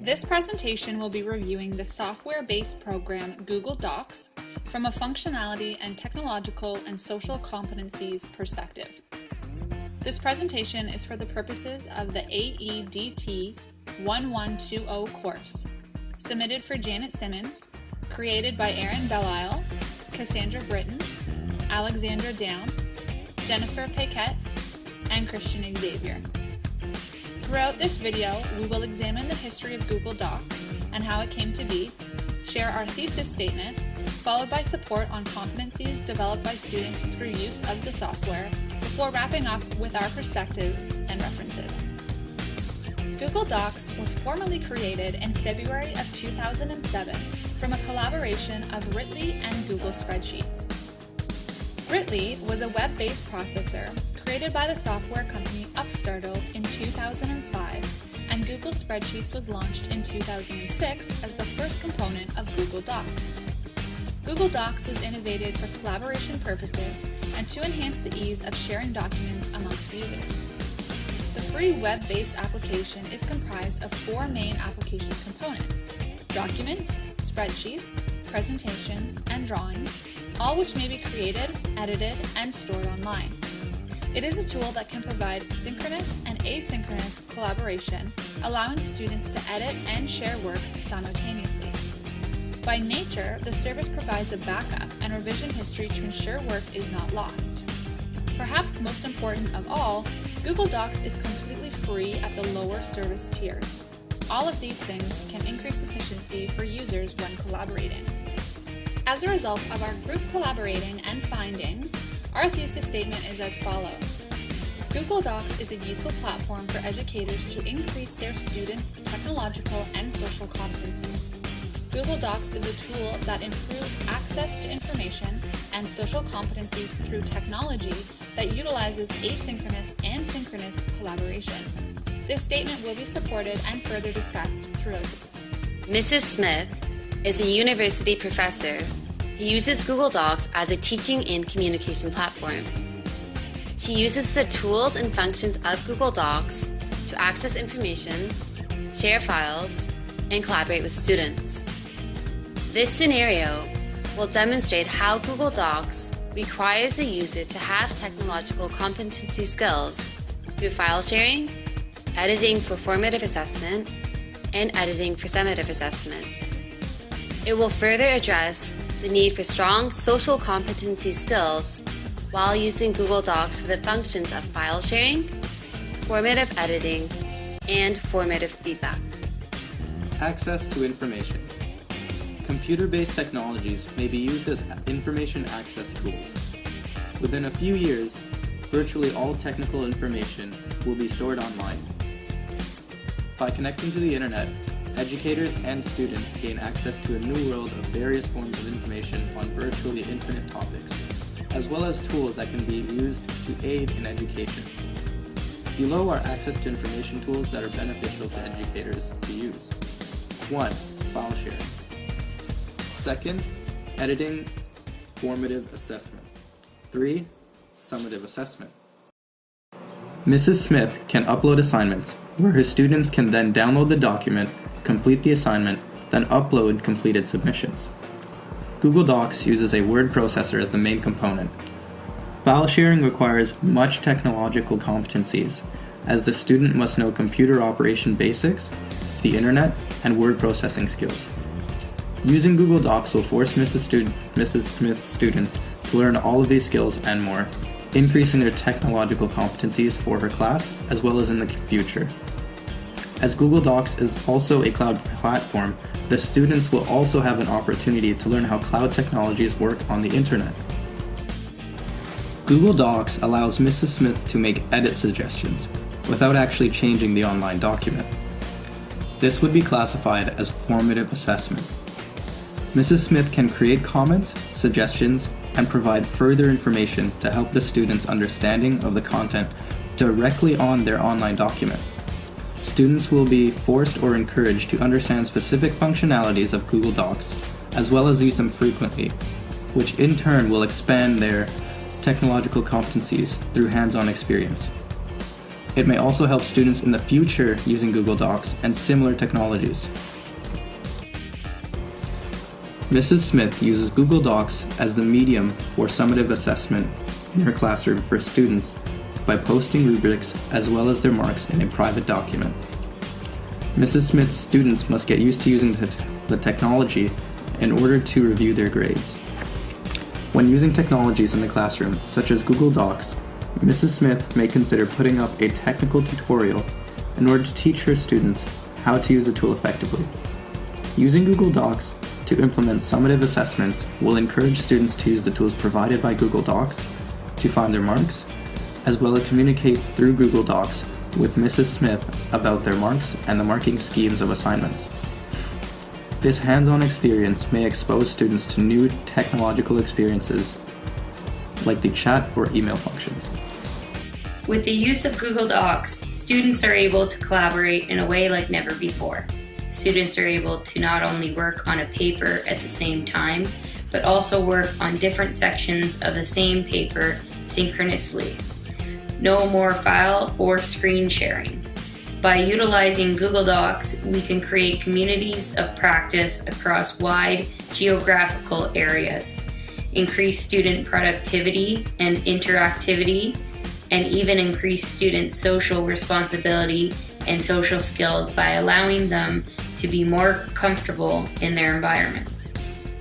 This presentation will be reviewing the software-based program Google Docs from a functionality and technological and social competencies perspective. This presentation is for the purposes of the AEDT1120 course, submitted for Janet Simmons, created by Erin Belisle, Cassandra Britton, Alexandra Down, Jennifer Paquette, and Christian Xavier. Throughout this video, we will examine the history of Google Docs and how it came to be, share our thesis statement, followed by support on competencies developed by students through use of the software, before wrapping up with our perspective and references. Google Docs was formally created in February of 2007 from a collaboration of Ritly and Google Spreadsheets. Ritly was a web-based processor created by the software company Upstartle in 2005, and Google Spreadsheets was launched in 2006 as the first component of Google Docs. Google Docs was innovated for collaboration purposes and to enhance the ease of sharing documents amongst users. The free web-based application is comprised of four main application components: documents, spreadsheets, presentations, and drawings, all which may be created, edited, and stored online. It is a tool that can provide synchronous and asynchronous collaboration, allowing students to edit and share work simultaneously. By nature, the service provides a backup and revision history to ensure work is not lost. Perhaps most important of all, Google Docs is completely free at the lower service tiers. All of these things can increase efficiency for users when collaborating. As a result of our group collaborating and findings, our thesis statement is as follows. Google Docs is a useful platform for educators to increase their students' technological and social competencies. Google Docs is a tool that improves access to information and social competencies through technology that utilizes asynchronous and synchronous collaboration. This statement will be supported and further discussed throughout. Mrs. Smith is a university professor who uses Google Docs as a teaching and communication platform. She uses the tools and functions of Google Docs to access information, share files, and collaborate with students. This scenario will demonstrate how Google Docs requires the user to have technological competency skills through file sharing, editing for formative assessment, and editing for summative assessment. It will further address the need for strong social competency skills while using Google Docs for the functions of file sharing, formative editing, and formative feedback. Access to information. Computer-based technologies may be used as information access tools. Within a few years, virtually all technical information will be stored online. By connecting to the internet, educators and students gain access to a new world of various forms of information on virtually infinite topics, as well as tools that can be used to aid in education. Below are access to information tools that are beneficial to educators to use. 1. File sharing. Second, editing, formative assessment. 3. Summative assessment. Mrs. Smith can upload assignments, where her students can then download the document, complete the assignment, then upload completed submissions. Google Docs uses a word processor as the main component. File sharing requires much technological competencies, as the student must know computer operation basics, the internet, and word processing skills. Using Google Docs will force Mrs. Smith's students to learn all of these skills and more, increasing their technological competencies for her class as well as in the future. As Google Docs is also a cloud platform, the students will also have an opportunity to learn how cloud technologies work on the internet. Google Docs allows Mrs. Smith to make edit suggestions without actually changing the online document. This would be classified as formative assessment. Mrs. Smith can create comments, suggestions, and provide further information to help the students' understanding of the content directly on their online document. Students will be forced or encouraged to understand specific functionalities of Google Docs, as well as use them frequently, which in turn will expand their technological competencies through hands-on experience. It may also help students in the future using Google Docs and similar technologies. Mrs. Smith uses Google Docs as the medium for summative assessment in her classroom for students by posting rubrics as well as their marks in a private document. Mrs. Smith's students must get used to using the technology in order to review their grades. When using technologies in the classroom, such as Google Docs, Mrs. Smith may consider putting up a technical tutorial in order to teach her students how to use the tool effectively. Using Google Docs to implement summative assessments will encourage students to use the tools provided by Google Docs to find their marks, as well as communicate through Google Docs with Mrs. Smith about their marks and the marking schemes of assignments. This hands-on experience may expose students to new technological experiences like the chat or email functions. With the use of Google Docs, students are able to collaborate in a way like never before. Students are able to not only work on a paper at the same time, but also work on different sections of the same paper synchronously. No more file or screen sharing. By utilizing Google Docs, we can create communities of practice across wide geographical areas, increase student productivity and interactivity, and even increase students' social responsibility and social skills by allowing them to be more comfortable in their environments.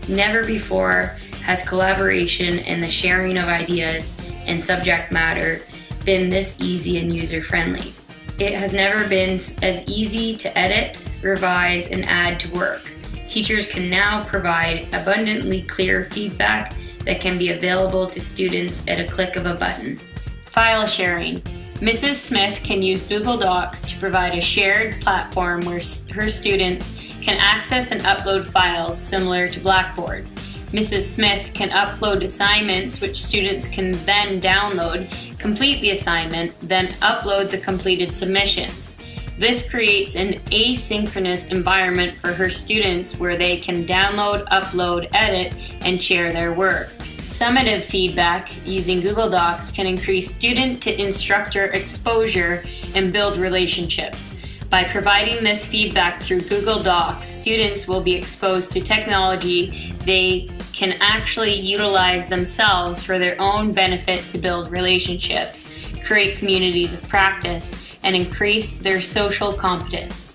Never before has collaboration and the sharing of ideas and subject matter been this easy and user-friendly. It has never been as easy to edit, revise, and add to work. Teachers can now provide abundantly clear feedback that can be available to students at a click of a button. File sharing. Mrs. Smith can use Google Docs to provide a shared platform where her students can access and upload files similar to Blackboard. Mrs. Smith can upload assignments which students can then download, complete the assignment, then upload the completed submissions. This creates an asynchronous environment for her students where they can download, upload, edit, and share their work. Summative feedback using Google Docs can increase student to instructor exposure and build relationships. By providing this feedback through Google Docs, students will be exposed to technology they can actually utilize themselves for their own benefit to build relationships, create communities of practice, and increase their social competence.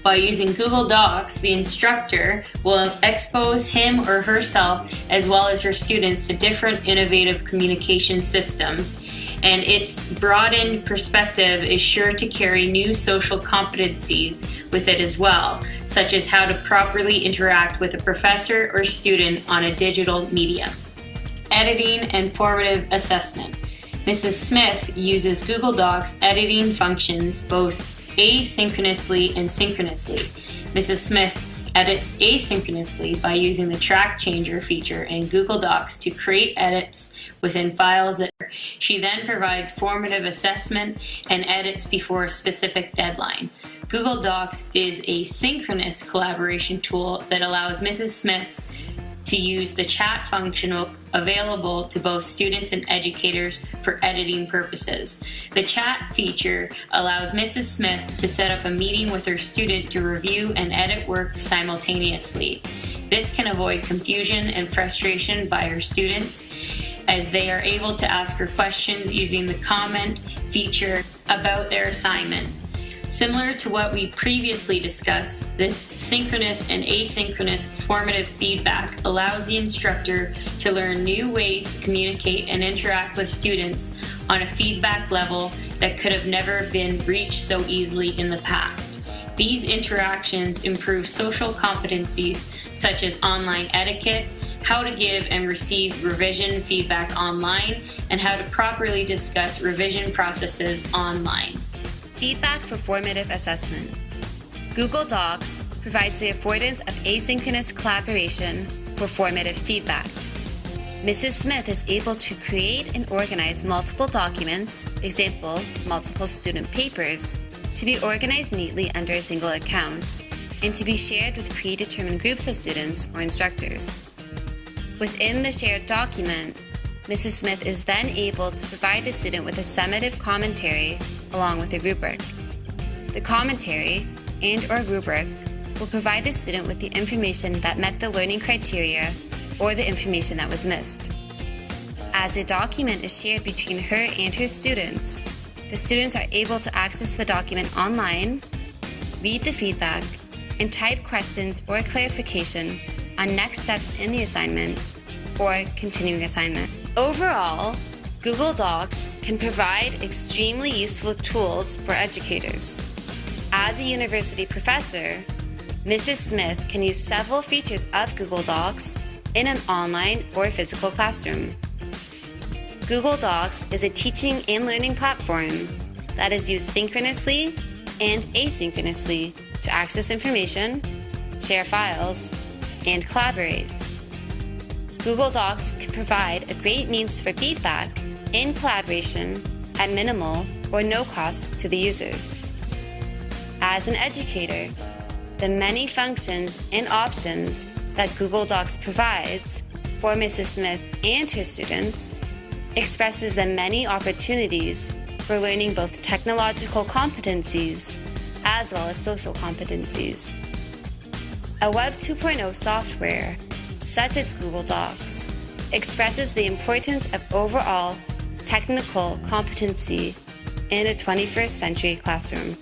By using Google Docs, the instructor will expose him or herself as well as her students to different innovative communication systems, and its broadened perspective is sure to carry new social competencies with it as well, such as how to properly interact with a professor or student on a digital medium. Editing and formative assessment. Mrs. Smith uses Google Docs editing functions both asynchronously and synchronously. Mrs. Smith edits asynchronously by using the track changer feature in Google Docs to create edits within files that she then provides formative assessment and edits before a specific deadline. Google Docs is a synchronous collaboration tool that allows Mrs. Smith to use the chat function available to both students and educators for editing purposes. The chat feature allows Mrs. Smith to set up a meeting with her student to review and edit work simultaneously. This can avoid confusion and frustration by her students, as they are able to ask her questions using the comment feature about their assignment. Similar to what we previously discussed, this synchronous and asynchronous formative feedback allows the instructor to learn new ways to communicate and interact with students on a feedback level that could have never been reached so easily in the past. These interactions improve social competencies such as online etiquette, how to give and receive revision feedback online, and how to properly discuss revision processes online. Feedback for formative assessment. Google Docs provides the affordance of asynchronous collaboration for formative feedback. Mrs. Smith is able to create and organize multiple documents, example, multiple student papers, to be organized neatly under a single account and to be shared with predetermined groups of students or instructors. Within the shared document, Mrs. Smith is then able to provide the student with a summative commentary along with a rubric. The commentary and/or rubric will provide the student with the information that met the learning criteria or the information that was missed. As a document is shared between her and her students, the students are able to access the document online, read the feedback, and type questions or clarification on next steps in the assignment or continuing assignment. Overall, Google Docs can provide extremely useful tools for educators. As a university professor, Mrs. Smith can use several features of Google Docs in an online or physical classroom. Google Docs is a teaching and learning platform that is used synchronously and asynchronously to access information, share files, and collaborate. Google Docs can provide a great means for feedback and collaboration at minimal or no cost to the users. As an educator, the many functions and options that Google Docs provides for Mrs. Smith and her students expresses the many opportunities for learning both technological competencies as well as social competencies. A Web 2.0 software, such as Google Docs, expresses the importance of overall technical competency in a 21st century classroom.